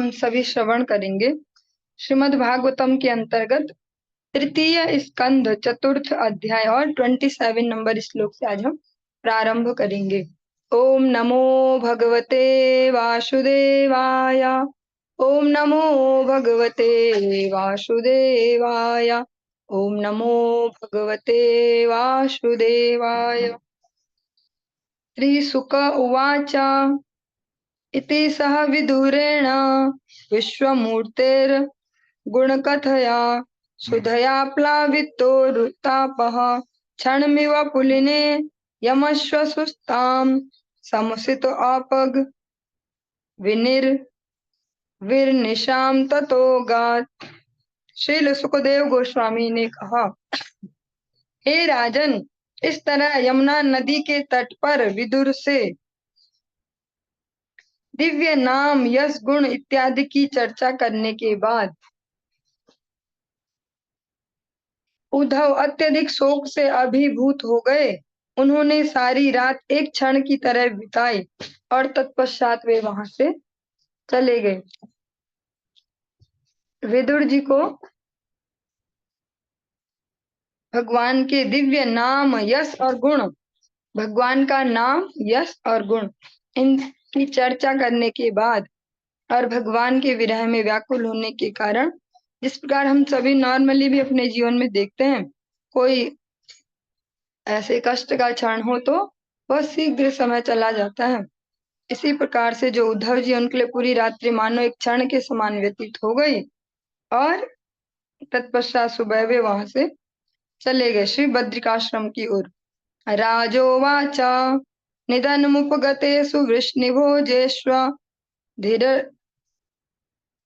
हम सभी श्रवण करेंगे। श्रीमद् भागवतम के अंतर्गत तृतीय स्कंध चतुर्थ अध्याय और 27 नंबर श्लोक से आज हम प्रारंभ करेंगे। ओम नमो भगवते वासुदेवाय। ओम नमो भगवते वासुदेवाय। ओम नमो भगवते वासुदेवाय। श्रीशुक उवाच इति सह विदुरेण विश्वमूर्तेर्गुणकथया सुधया प्लावितोरुतापः क्षणमिव पुलिने यमश्वसुस्तां समुसितो अपग विनिर्विर्निशां ततो गात्। श्रील सुखदेव गोस्वामी ने कहा, हे राजन, इस तरह यमुना नदी के तट पर विदुर से दिव्य नाम, यश, गुण इत्यादि की चर्चा करने के बाद उद्धव अत्यधिक शोक से अभिभूत हो गए। उन्होंने सारी रात एक क्षण की तरह बिताई और तत्पश्चात वे वहां से चले गए। विदुर जी को भगवान के दिव्य नाम, यश और गुण, भगवान का नाम, यश और गुण, इनकी चर्चा करने के बाद और भगवान के विरह में व्याकुल होने के कारण, जिस प्रकार हम सभी नॉर्मली भी अपने जीवन में देखते हैं, कोई ऐसे कष्ट का क्षण हो तो बहुत शीघ्र समय चला जाता है। इसी प्रकार से जो उद्धव जी, उनके लिए पूरी रात्रि मानो एक क्षण के समान व्यतीत हो गई और तत्पश्चात सुबह वे वहां से चले गए श्री बद्रिकाश्रम की ओर। राजोवाच निधनमुपगतेषु वृष्णिभोजेष्व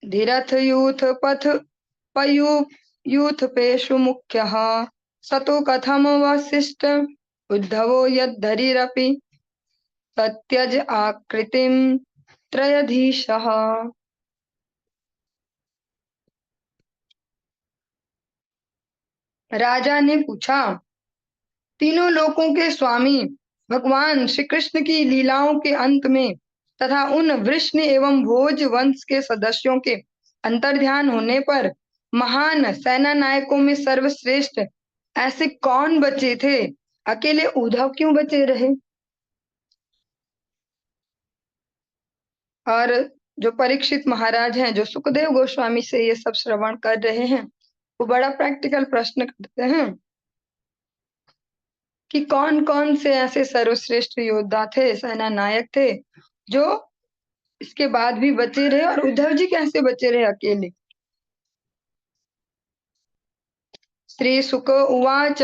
धीरथ पथ पयूथपेषु मुख्यः सतो कथम वसिष्ठ उद्धवो यद्धरिरपि तत्यज आकृतिम त्रयधीशः। राजा ने पूछा, तीनों लोकों के स्वामी भगवान श्री कृष्ण की लीलाओं के अंत में तथा उन वृष्ण एवं भोज वंश के सदस्यों के अंतर्ध्यान होने पर महान सेना नायकों में सर्वश्रेष्ठ ऐसे कौन बचे थे? अकेले उद्धव क्यों बचे रहे? और जो परीक्षित महाराज हैं, जो सुखदेव गोस्वामी से ये सब श्रवण कर रहे हैं, वो बड़ा प्रैक्टिकल प्रश्न करते हैं कि कौन कौन से ऐसे सर्वश्रेष्ठ योद्धा थे, सेना नायक थे, जो इसके बाद भी बचे रहे, और उद्धव जी कैसे बचे रहे अकेले? श्री सुक उवाच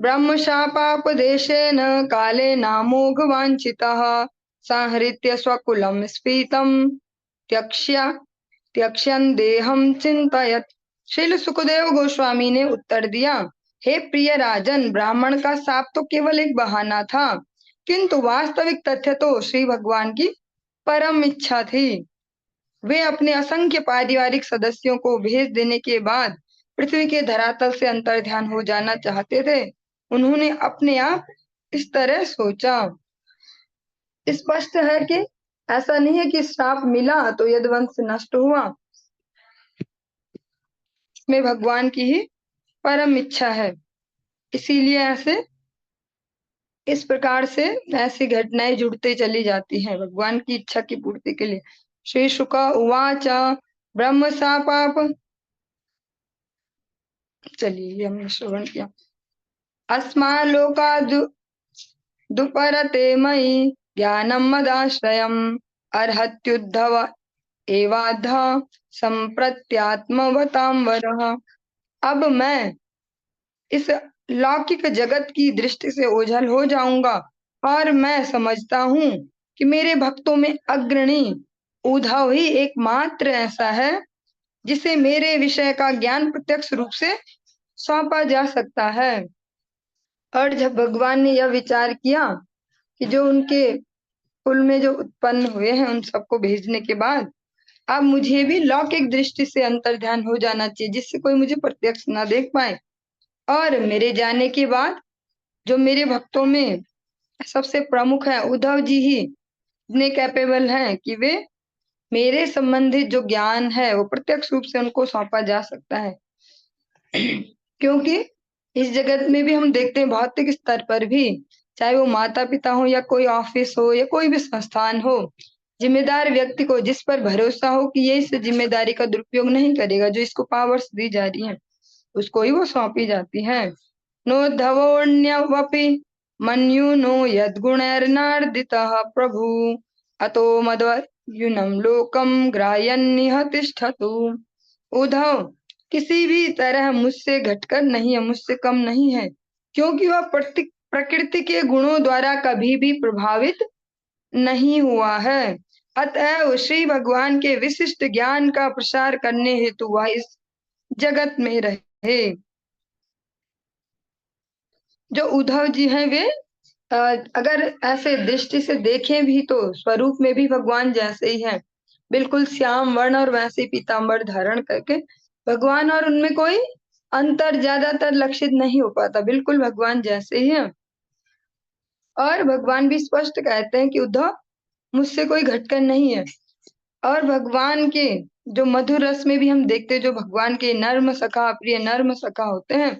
ब्रह्मशापापदेशेन काले नामोघ वांछितः संहृत्य स्वकुलं स्फीतं त्यक्ष्यन् देहं चिन्तयत्। श्रील सुखदेव गोस्वामी ने उत्तर दिया, हे प्रिय राजन, ब्राह्मण का शाप तो केवल एक बहाना था, किंतु वास्तविक तथ्य तो श्री भगवान की परम इच्छा थी। वे अपने असंख्य पारिवारिक सदस्यों को भेज देने के बाद पृथ्वी के धरातल से अंतर्ध्यान हो जाना चाहते थे। उन्होंने अपने आप इस तरह सोचा। स्पष्ट है कि ऐसा नहीं है कि श्राप मिला तो यदुवंश नष्ट हुआ, इसमें भगवान की ही परम इच्छा है। इसीलिए ऐसे इस प्रकार से ऐसी घटनाएं जुड़ते चली जाती हैं भगवान की इच्छा की पूर्ति के लिए। श्री शुक उवाच ब्रह्म शापाप, चलिए हमने श्रवण किया। अस्मालोका दुपरते मयि ज्ञानम मदाश्रयम अर्हत्युद्धव एवाध संप्रत्यात्मवतांवरः। अब मैं इस लौकिक जगत की दृष्टि से ओझल हो जाऊंगा और मैं समझता हूँ कि मेरे भक्तों में अग्रणी उद्धव ही एकमात्र ऐसा है जिसे मेरे विषय का ज्ञान प्रत्यक्ष रूप से सौंपा जा सकता है। और जब भगवान ने यह विचार किया कि जो उनके कुल में जो उत्पन्न हुए हैं उन सबको भेजने के बाद अब मुझे भी लौकिक दृष्टि से अंतर्ध्यान हो जाना चाहिए, जिससे कोई मुझे प्रत्यक्ष ना देख पाए, और मेरे जाने के बाद जो मेरे भक्तों में सबसे प्रमुख है उद्धव जी ही इतने कैपेबल हैं कि वे मेरे संबंधित जो ज्ञान है वो प्रत्यक्ष रूप से उनको सौंपा जा सकता है। क्योंकि इस जगत में भी हम देखते हैं भौतिक स्तर पर भी, चाहे वो माता-पिता हो या कोई ऑफ़िस हो या कोई भी संस्थान हो, ज़िम्मेदार व्यक्ति को जिस पर भरोसा हो कि ये इस ज़िम्मेदारी का दुरुपयोग नहीं करेगा, जो इसको पावर्स दी जा रही हैं, उसको ही वो सौंपी जाती हैं। नोद्धवोऽन्यवपि मन्युनो यद्गुणैर्नार्दितः प्रभुः अतो मद्वयुनं लोकं ग्राह्यन्निह तिष्ठतु। उद्धव किसी भी तरह मुझसे घटकर नहीं है, मुझसे कम नहीं है, क्योंकि वह प्रकृति के गुणों द्वारा कभी भी प्रभावित नहीं हुआ है। अतएव श्री भगवान के विशिष्ट ज्ञान का प्रसार करने हेतु वह इस जगत में रहे। जो उद्धव जी हैं वे अ, अगर ऐसे दृष्टि से देखें भी तो स्वरूप में भी भगवान जैसे ही हैं। बिल्कुल श्याम वर्ण और वैसे पीताम्बर धारण करके भगवान, और उनमें कोई अंतर ज्यादातर लक्षित नहीं हो पाता, बिल्कुल भगवान जैसे ही हैं। और भगवान भी स्पष्ट कहते हैं कि उद्धव मुझसे कोई घटकर नहीं है। और भगवान के जो मधुर रस में भी हम देखते हैं, जो भगवान के नर्म सखा प्रिय नर्म सखा होते हैं,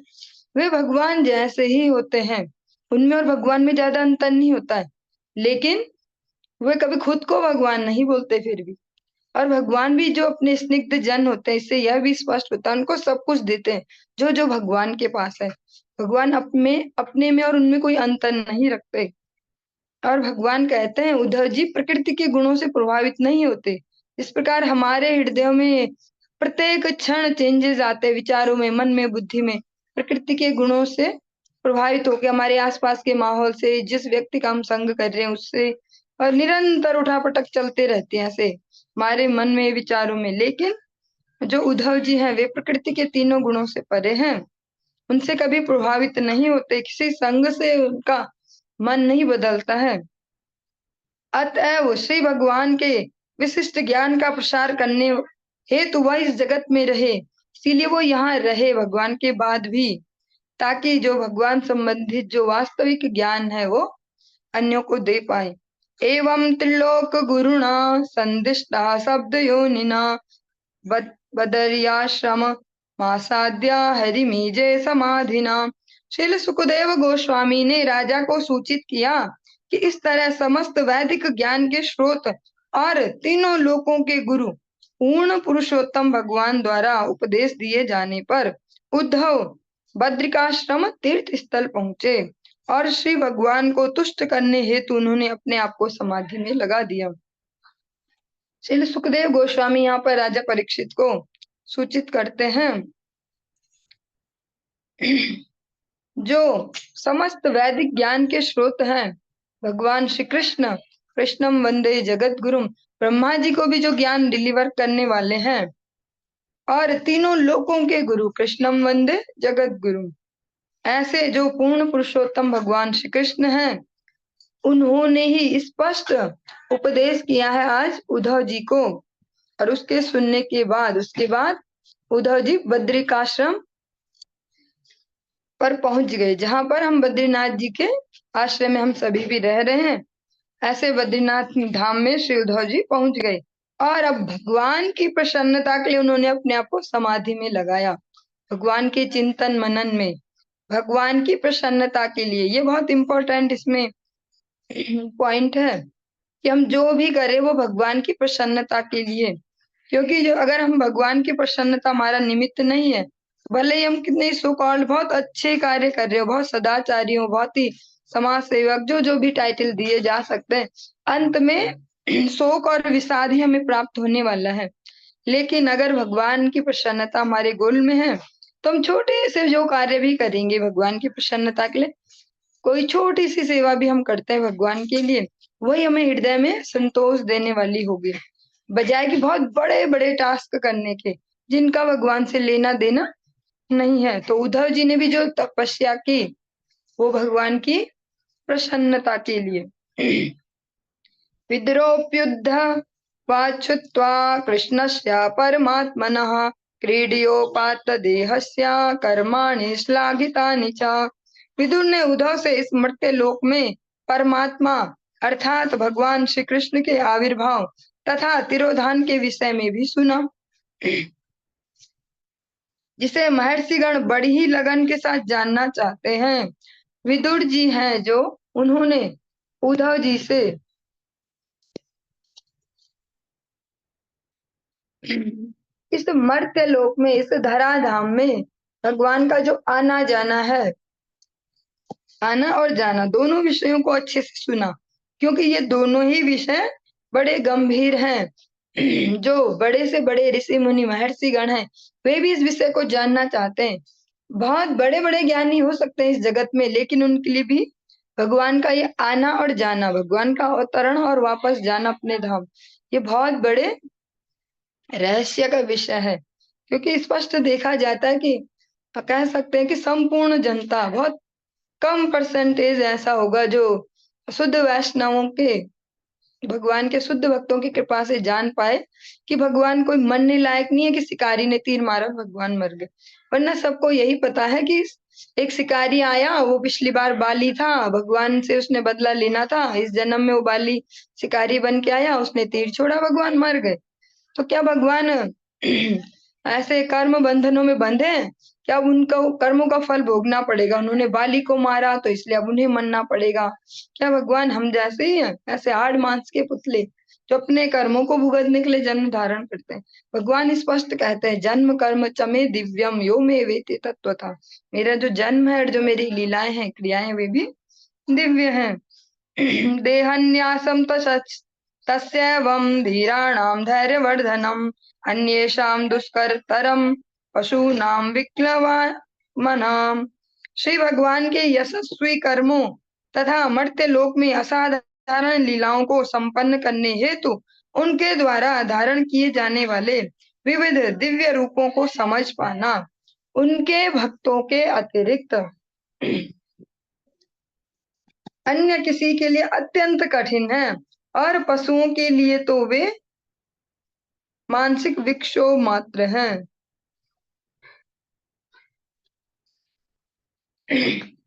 वे भगवान जैसे ही होते हैं। उनमें और भगवान में ज्यादा अंतर नहीं होता है, लेकिन वे कभी खुद को भगवान नहीं बोलते फिर भी। और भगवान भी जो अपने स्निग्ध जन होते हैं, इससे यह भी स्पष्ट होता है, उनको सब कुछ देते हैं जो जो भगवान के पास है। भगवान अपने में और उनमें कोई अंतर नहीं रखते। और भगवान कहते हैं उद्धव जी प्रकृति के गुणों से प्रभावित नहीं होते। इस प्रकार हमारे हृदयों में प्रत्येक क्षण चेंजेस आते हैं, विचारों में, मन में, बुद्धि में, प्रकृति के गुणों से प्रभावित होकर हमारे आसपास के माहौल से, जिस व्यक्ति का हम संग कर रहे हैं उससे, और निरंतर उठापटक चलते रहते हैं ऐसे हमारे मन में, विचारों में। लेकिन जो उद्धव जी हैं वे प्रकृति के तीनों गुणों से परे हैं, उनसे कभी प्रभावित नहीं होते, किसी संग से उनका मन नहीं बदलता है। अतएव श्री भगवान के विशिष्ट ज्ञान का प्रसार करने हेतु वह इस जगत में रहे, इसीलिए वो यहाँ रहे भगवान के बाद भी, ताकि जो भगवान संबंधित जो वास्तविक ज्ञान है वो अन्यों को दे पाए। एवं त्रिलोक गुरुणा संदिष्टा शब्द योनिना बदरियाश्रम मासाद्या हरिमीजे समाधिना। श्रील सुखदेव गोस्वामी ने राजा को सूचित किया कि इस तरह समस्त वैदिक ज्ञान के स्रोत और तीनों लोकों के गुरु पूर्ण पुरुषोत्तम भगवान द्वारा उपदेश दिए जाने पर उद्धव बद्रिकाश्रम तीर्थ स्थल पहुंचे और श्री भगवान को तुष्ट करने हेतु उन्होंने अपने आप को समाधि में लगा दिया। श्री सुखदेव गोस्वामी यहाँ पर राजा परीक्षित को सूचित करते हैं जो समस्त वैदिक ज्ञान के स्रोत हैं भगवान श्री कृष्ण, कृष्णम वंदे जगत गुरुम, ब्रह्मा जी को भी जो ज्ञान डिलीवर करने वाले हैं, और तीनों लोकों के गुरु कृष्णम वंदे जगत गुरु, ऐसे जो पूर्ण पुरुषोत्तम भगवान श्री कृष्ण हैं, उन्होंने ही स्पष्ट उपदेश किया है आज उद्धव जी को। और उसके सुनने के बाद उसके बाद उद्धव जी बद्रिकाश्रम पर पहुंच गए, जहां पर हम बद्रीनाथ जी के आश्रम में हम सभी भी रह रहे हैं। ऐसे बद्रीनाथ धाम में श्री उद्धव जी पहुंच गए और अब भगवान की प्रसन्नता के लिए उन्होंने अपने आप को समाधि में लगाया, भगवान के चिंतन मनन में, भगवान की प्रसन्नता के लिए। ये बहुत इंपॉर्टेंट इसमें पॉइंट है कि हम जो भी करें वो भगवान की प्रसन्नता के लिए, क्योंकि जो अगर हम भगवान की प्रसन्नता हमारा निमित्त नहीं है, भले ही हम कितने सो कॉल्ड बहुत अच्छे कार्य कर रहे हो, बहुत सदाचारी हो, बहुत ही समाज सेवक, जो जो भी टाइटल दिए जा सकते हैं, अंत में शोक और विषाद ही हमें प्राप्त होने वाला है। लेकिन अगर भगवान की प्रसन्नता हमारे गोल में है तो हम छोटे से जो कार्य भी करेंगे भगवान की प्रसन्नता के लिए, कोई छोटी सी सेवा भी हम करते हैं भगवान के लिए, वही हमें हृदय में संतोष देने वाली होगी, बजाय कि बहुत बड़े बड़े टास्क करने के जिनका भगवान से लेना देना नहीं है। तो उद्धव जी ने भी जो तपस्या की वो भगवान की प्रसन्नता के लिए। विद्रोप्युद्ध वाच्छुत्वा कृष्णस्य परमात्मनः क्रीडयोपात देहस्य कर्माणि श्लाघितानि च। विदुर ने उद्धव से इस मर्त्य लोक में परमात्मा अर्थात भगवान श्री कृष्ण के आविर्भाव तथा तिरोधान के विषय में भी सुना, जिसे महर्षिगण बड़ी ही लगन के साथ जानना चाहते हैं। विदुर जी हैं जो, उन्होंने उद्धव जी से इस मर्त्य लोक में, इस धराधाम में भगवान का जो आना जाना है, आना और जाना दोनों विषयों को अच्छे से सुना, क्योंकि ये दोनों ही विषय बड़े गंभीर हैं। जो बड़े से बड़े ऋषि मुनि महर्षि गण हैं, वे भी इस विषय को जानना चाहते हैं। बहुत बड़े बड़े ज्ञानी हो सकते हैं इस जगत में, लेकिन उनके लिए भी भगवान का ये आना और जाना, भगवान का अवतरण और वापस जाना अपने धाम, ये बहुत बड़े रहस्य का विषय है। क्योंकि स्पष्ट देखा जाता है कि कह सकते हैं कि संपूर्ण जनता, बहुत कम परसेंटेज ऐसा होगा जो शुद्ध वैष्णवों के, भगवान के शुद्ध भक्तों की कृपा से जान पाए कि भगवान कोई मरने लायक नहीं है कि शिकारी ने तीर मारा भगवान मर गए। वरना सबको यही पता है कि एक शिकारी आया, वो पिछली बार बाली था, भगवान से उसने बदला लेना था, इस जन्म में वो बाली शिकारी बन के आया, उसने तीर छोड़ा, भगवान मर गए। तो क्या भगवान ऐसे कर्म बंधनों में बंधे हैं? क्या अब उनको कर्मों का फल भोगना पड़ेगा? उन्होंने बाली को मारा तो इसलिए अब उन्हें मरना पड़ेगा। क्या भगवान हम जैसे ही हैं, ऐसे हाड़ मांस के पुतले जो अपने कर्मों को भुगतने के लिए जन्म धारण करते हैं? भगवान स्पष्ट कहते हैं, जन्म कर्म चमे दिव्यम यो मे वेति तत्वतः। मेरा जो जन्म है और जो मेरी लीलाएं हैं, क्रियाएं, वे भी दिव्य हैं। देहन्यासं तस्यैवं धीराणां धैर्यवर्धनम् अन्येषां दुष्करतरं पशूनां विक्लवामनाम्। श्री भगवान के यशस्वी कर्मों तथा मर्त्य लोक में असाधारण लीलाओं को संपन्न करने हेतु उनके द्वारा धारण किए जाने वाले विविध दिव्य रूपों को समझ पाना उनके भक्तों के अतिरिक्त अन्य किसी के लिए अत्यंत कठिन है, और पशुओं के लिए तो वे मानसिक विक्षोभ मात्र हैं।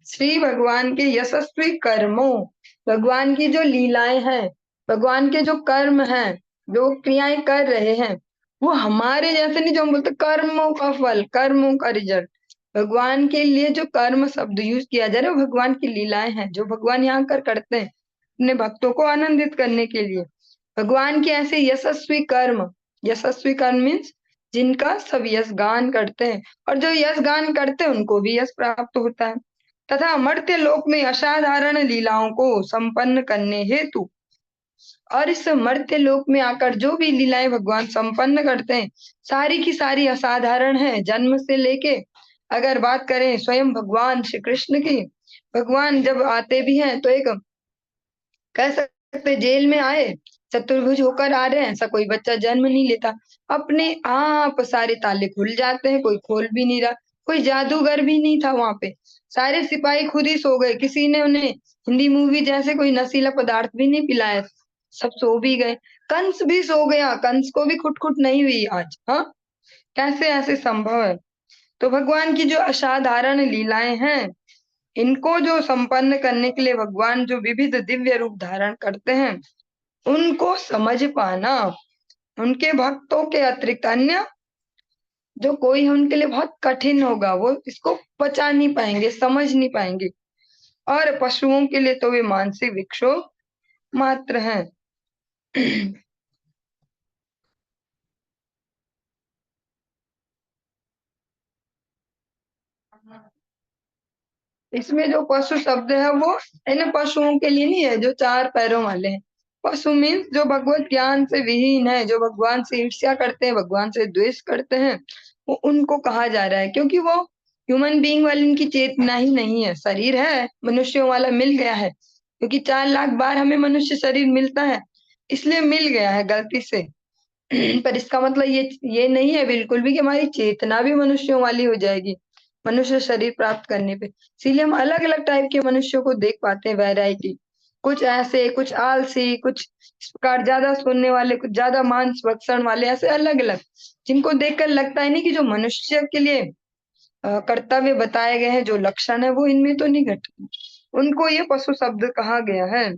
श्री भगवान के यशस्वी कर्मों, भगवान की जो लीलाएं हैं, भगवान के जो कर्म हैं, जो क्रियाएं कर रहे हैं, वो हमारे जैसे नहीं, जो हम बोलते कर्मों का फल, कर्मों का रिजल्ट। भगवान के लिए जो कर्म शब्द यूज किया जा रहा है, भगवान की लीलाएं हैं जो भगवान यहाँ कर करते हैं अपने भक्तों को आनंदित करने के लिए। भगवान के ऐसे यशस्वी कर्म मीन्स जिनका सब यश गान करते हैं, और जो यश गान करते हैं उनको भी यश प्राप्त होता है। तथा मर्त्य लोक में असाधारण लीलाओं को संपन्न करने हेतु, और इस मर्त्य लोक में आकर जो भी लीलाएं भगवान संपन्न करते हैं, सारी की सारी असाधारण है। जन्म से लेके अगर बात करें स्वयं भगवान श्री कृष्ण की, भगवान जब आते भी हैं तो एक कह सकते जेल में आए, चतुर्भुज होकर आ रहे हैं, ऐसा कोई बच्चा जन्म नहीं लेता। अपने आप सारे ताले खुल जाते हैं, कोई खोल भी नहीं रहा। कोई जादूगर भी नहीं था वहां पे, सारे सिपाही खुद ही सो गए, किसी ने उन्हें हिंदी मूवी जैसे कोई नशीला पदार्थ भी नहीं पिलाया, सब सो भी गए। कंस भी सो गया, कंस को भी खुट नहीं हुई आज। हाँ, कैसे ऐसे संभव है? तो भगवान की जो असाधारण लीलाएं हैं, इनको जो संपन्न करने के लिए भगवान जो विविध दिव्य रूप धारण करते हैं, उनको समझ पाना उनके भक्तों के अतिरिक्त अन्य जो कोई है उनके लिए बहुत कठिन होगा। वो इसको पचा नहीं पाएंगे, समझ नहीं पाएंगे। और पशुओं के लिए तो वे मानसिक विक्षोभ मात्र हैं। इसमें जो पशु शब्द है वो इन पशुओं के लिए नहीं है जो चार पैरों वाले हैं। पशु मीन्स जो भगवत ज्ञान से विहीन है, जो भगवान से ईर्ष्या करते हैं, भगवान से द्वेष करते हैं, वो उनको कहा जा रहा है। क्योंकि वो ह्यूमन बीइंग वाली उनकी चेतना ही नहीं है। शरीर है मनुष्यों वाला, मिल गया है, क्योंकि 4 लाख बार हमें मनुष्य शरीर मिलता है, इसलिए मिल गया है गलती से। पर इसका मतलब ये नहीं है बिल्कुल भी कि हमारी चेतना भी मनुष्यों वाली हो जाएगी मनुष्य शरीर प्राप्त करने पे। इसीलिए हम अलग अलग टाइप के मनुष्यों को देख पाते हैं, वैरायटी। कुछ ऐसे, कुछ आलसी, कुछ इस प्रकार ज्यादा सुनने वाले, कुछ ज्यादा मांस भक्षण वाले, ऐसे अलग अलग, जिनको देखकर लगता है नहीं कि जो मनुष्य के लिए कर्तव्य बताए गए हैं, जो लक्षण है, वो इनमें तो नहीं घटते। उनको ये पशु शब्द कहा गया है।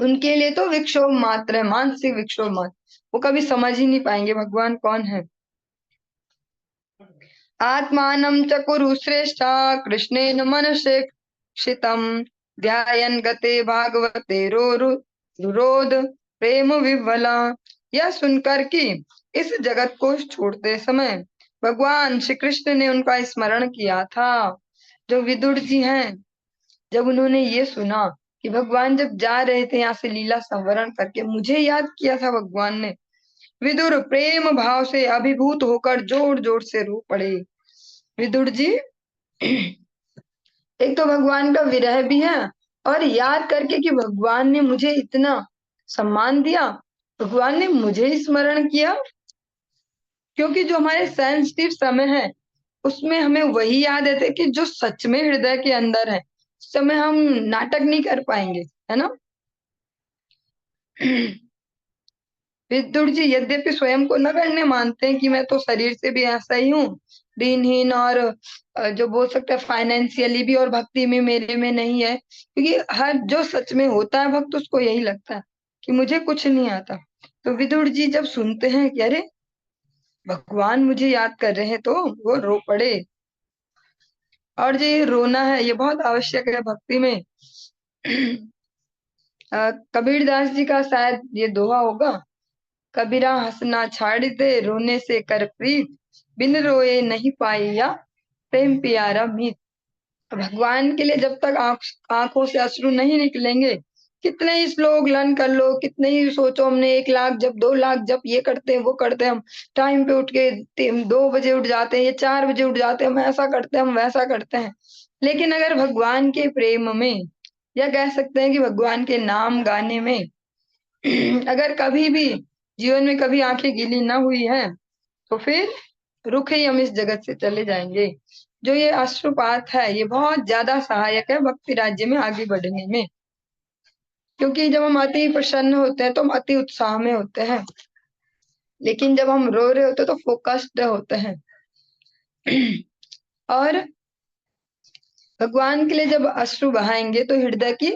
उनके लिए तो विक्षोभ मात्र है, मानसिक विक्षोभ मात्र। वो कभी समझ ही नहीं पाएंगे भगवान कौन है। आत्मानं च कुरु श्रेष्ठा कृष्णेन मनसेक्षितं ध्यायन् गते भागवते रोद प्रेम विह्वला। यह सुनकर कि इस जगत को छोड़ते समय भगवान श्री कृष्ण ने उनका स्मरण किया था। जो विदुर जी हैं, जब उन्होंने ये सुना कि भगवान जब जा रहे थे यहाँ से लीला संवरण करके, मुझे याद किया था भगवान ने। विदुर प्रेम भाव से अभिभूत होकर जोर जोर से रो पड़े। विदुर जी एक तो भगवान का विरह भी है, और याद करके कि भगवान ने मुझे इतना सम्मान दिया, भगवान ने मुझे स्मरण किया। क्योंकि जो हमारे सेंसिटिव समय है उसमें हमें वही याद है कि जो सच में हृदय के अंदर है। उस समय हम नाटक नहीं कर पाएंगे, है ना। विदुर जी यद्यपि स्वयं को नगण्य मानते हैं कि मैं तो शरीर से भी ऐसा ही हूँ, दीनहीन, और जो बोल सकते हैं फाइनेंशियली भी, और भक्ति में मेरे में नहीं है। क्योंकि हर जो सच में होता है भक्त, उसको यही लगता है कि मुझे कुछ नहीं आता। तो विदुर जी जब सुनते हैं कि अरे भगवान मुझे याद कर रहे हैं, तो वो रो पड़े। और जो ये रोना है ये बहुत आवश्यक है भक्ति में। कबीर दास जी का शायद ये दोहा होगा, कबीरा हंसना छाड़ दे रोने से कर प्रीत, बिन रोए नहीं पाई या प्रेम प्यारा मीत। भगवान के लिए जब तक आंखों से अश्रु नहीं निकलेंगे, कितने ही श्लोक लन कर लो, कितने ही सोचो हमने 1 लाख जब 2 लाख जब ये करते हैं वो करते हैं, हम टाइम पे उठ के 2 बजे उठ जाते हैं, ये 4 बजे उठ जाते हैं, हम ऐसा करते हैं, हम वैसा करते हैं। लेकिन अगर भगवान के प्रेम में, या कह सकते हैं कि भगवान के नाम गाने में अगर कभी भी जीवन में कभी आंखें गीली ना हुई है, तो फिर रुके ही हम इस जगत से चले जाएंगे। जो ये अश्रुपात है ये बहुत ज्यादा सहायक है भक्ति राज्य में आगे बढ़ने में। क्योंकि जब हम अति प्रसन्न होते हैं तो हम अति उत्साह में होते हैं, लेकिन जब हम रो रहे होते हैं तो फोकस्ड होते हैं। और भगवान के लिए जब अश्रु बहाएंगे तो हृदय की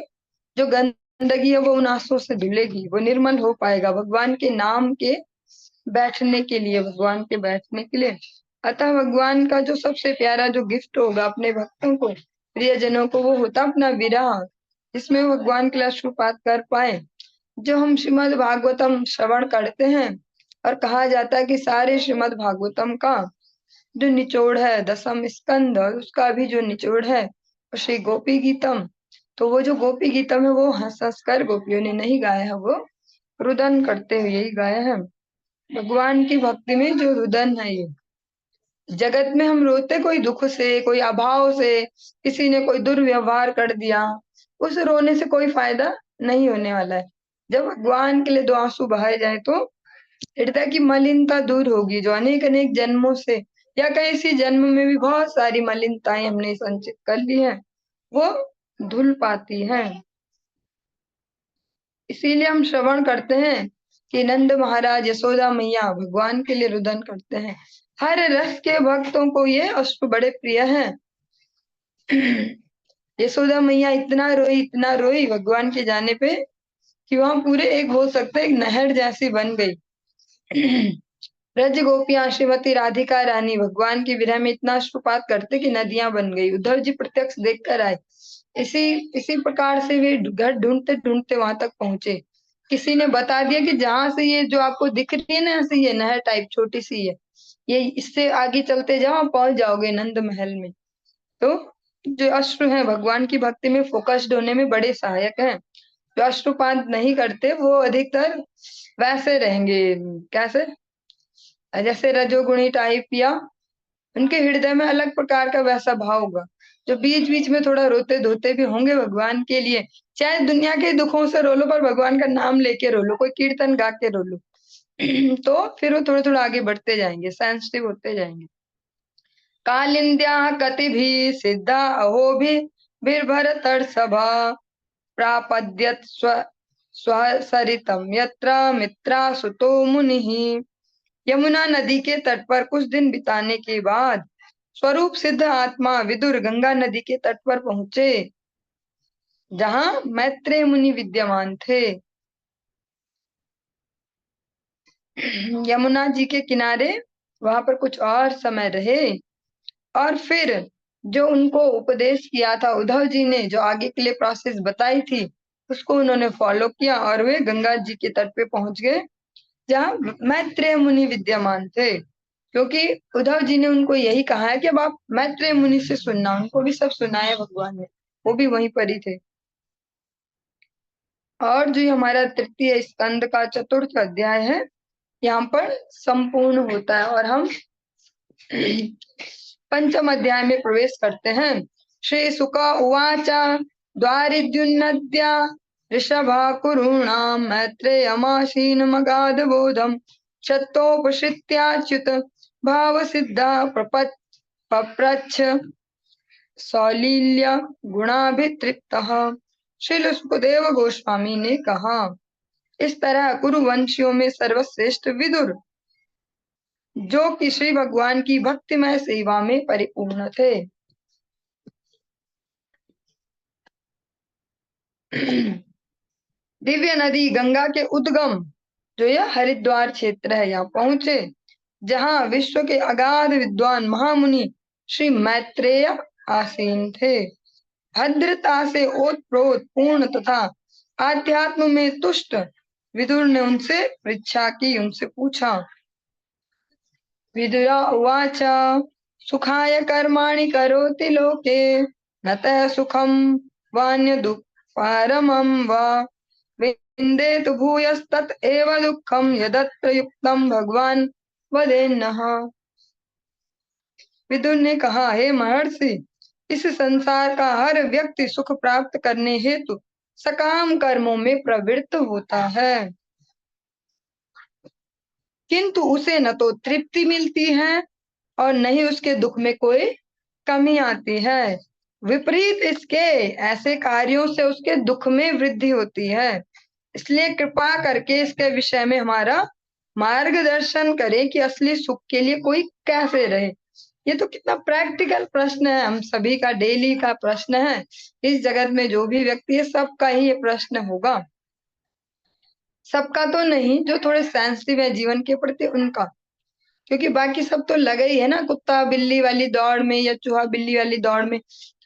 जो गंदगी है वो उन आंसुओं से धुलेगी, वो निर्मल हो पाएगा भगवान के नाम के बैठने के लिए, भगवान के बैठने के लिए। अतः भगवान का जो सबसे प्यारा जो गिफ्ट होगा अपने भक्तों को, प्रियजनों को, वो होता अपना विरह, जिसमें वो भगवान के लिए अश्रुपात कर पाए। जो हम श्रीमद् भागवतम श्रवण करते हैं, और कहा जाता है कि सारे श्रीमद् भागवतम का जो निचोड़ है, दसम स्कंद, और उसका भी जो निचोड़ है श्री गोपी गीतम। तो वो जो गोपी गीतम है वो हंस हंस कर गोपियों ने नहीं गाया है, वो रुदन करते हुए ही गाया है। भगवान की भक्ति में जो रुदन है, ये जगत में हम रोते कोई दुख से, कोई अभाव से, किसी ने कोई दुर्व्यवहार कर दिया, उस रोने से कोई फायदा नहीं होने वाला है। जब भगवान के लिए दो आंसू बहाए जाए तो हृदय की मलिनता दूर होगी, जो अनेक अनेक जन्मों से, या कहीं इसी जन्म में भी बहुत सारी मलिनताएं हमने संचित कर ली है, वो धुल पाती है। इसीलिए हम श्रवण करते हैं कि नंद महाराज यशोदा मैया भगवान के लिए रुदन करते हैं। हर रस के भक्तों को ये अश्रु बड़े प्रिय हैं। यशोदा मैया इतना रोई भगवान के जाने पे कि वहां पूरे एक हो सकते एक नहर जैसी बन गई। ब्रज गोपियां श्रीमती राधिका रानी भगवान के विरह में इतना अश्रुपात करते कि नदियां बन गई। उद्धव जी प्रत्यक्ष देखकर आए। इसी इसी प्रकार से वे घर ढूंढते ढूंढते वहां तक पहुंचे। किसी ने बता दिया कि जहां से ये जो आपको दिख रही है ना, ऐसे ये नहर टाइप छोटी सी है, ये इससे आगे चलते जाओ पहुंच जाओगे नंद महल में। तो जो अश्रु है भगवान की भक्ति में फोकस्ड होने में बड़े सहायक हैं। जो अश्रुपात नहीं करते वो अधिकतर वैसे रहेंगे, कैसे, जैसे रजोगुणी टाइप, या उनके हृदय में अलग प्रकार का वैसा भाव होगा। जो बीच बीच में थोड़ा रोते धोते भी होंगे भगवान के लिए, चाहे दुनिया के दुखों से रो लो पर भगवान का नाम लेके रो लो, कोई कीर्तन गा के रो लो, तो फिर वो थोड़ा थोड़ा आगे बढ़ते जाएंगे, सेंसिटिव होते जाएंगे। कालिंद्या कति भी सिद्धा अहो भी बिरभर सभा प्रापद्यत स्वसरितम यत्र मित्रा सुतो मुनिः। यमुना नदी के तट पर कुछ दिन बिताने के बाद स्वरूप सिद्ध आत्मा विदुर गंगा नदी के तट पर पहुंचे। जहाँ मैत्रेय मुनि विद्यमान थे। यमुना जी के किनारे वहां पर कुछ और समय रहे, और फिर जो उनको उपदेश किया था उद्धव जी ने, जो आगे के लिए प्रोसेस बताई थी, उसको उन्होंने फॉलो किया और वे गंगा जी के तट पे पहुंच गए, जहाँ मैत्रेय मुनि विद्यमान थे। क्योंकि उद्धव जी ने उनको यही कहा है कि अब आप मैत्रेय मुनि से सुनना, उनको भी सब सुनाए भगवान ने, वो भी वहीं पर ही थे। और जो हमारा तृतीय स्कंद का चतुर्थ अध्याय है, यहाँ पर संपूर्ण होता है और हम पंचम अध्याय में प्रवेश करते हैं। श्री शुक उवाच द्वारिद्युन्नद्या ऋषभा कुरूणां मैत्रेयमासीनमगाध बोधम् शतोपसृत्याच्युत भावसिद्धा पप्रच्छ सौलील्य गुणाभितृप्तः। श्री सुखदेव गोस्वामी ने कहा, इस तरह कुरुवंशियों में सर्वश्रेष्ठ विदुर, जो कि श्री भगवान की भक्तिमय सेवा में परिपूर्ण थे, दिव्य नदी गंगा के उद्गम, जो यह हरिद्वार क्षेत्र है, यहाँ पहुंचे, जहाँ विश्व के अगाध विद्वान महामुनि श्री मैत्रेय आसीन थे। भद्रता से ओतप्रोत पूर्ण तथा आध्यात्म में तुष्ट विदुर ने उनसे परीक्षा की, उनसे पूछा। विदुरा उवाच सुखाय कर्माणि करोति लोके नतः सुखम वान्य दुःखपरमं वा विन्देतु भूयस्तत एव दुःखम यदत्र युक्तम भगवान वदेन्नः। विदुर ने कहा, हे महर्षि, इस संसार का हर व्यक्ति सुख प्राप्त करने हेतु सकाम कर्मों में प्रवृत्त होता है, किंतु उसे न तो तृप्ति मिलती है और न ही उसके दुख में कोई कमी आती है। विपरीत इसके ऐसे कार्यों से उसके दुख में वृद्धि होती है। इसलिए कृपा करके इसके विषय में हमारा मार्गदर्शन करें कि असली सुख के लिए कोई कैसे रहे। ये तो कितना प्रैक्टिकल प्रश्न है, हम सभी का डेली का प्रश्न है। इस जगत में जो भी व्यक्ति है, सबका ही ये प्रश्न होगा। सबका तो नहीं, जो थोड़े सेंसिटिव है जीवन के प्रति उनका, क्योंकि बाकी सब तो लगे ही है ना, कुत्ता बिल्ली वाली दौड़ में या चूहा बिल्ली वाली दौड़ में।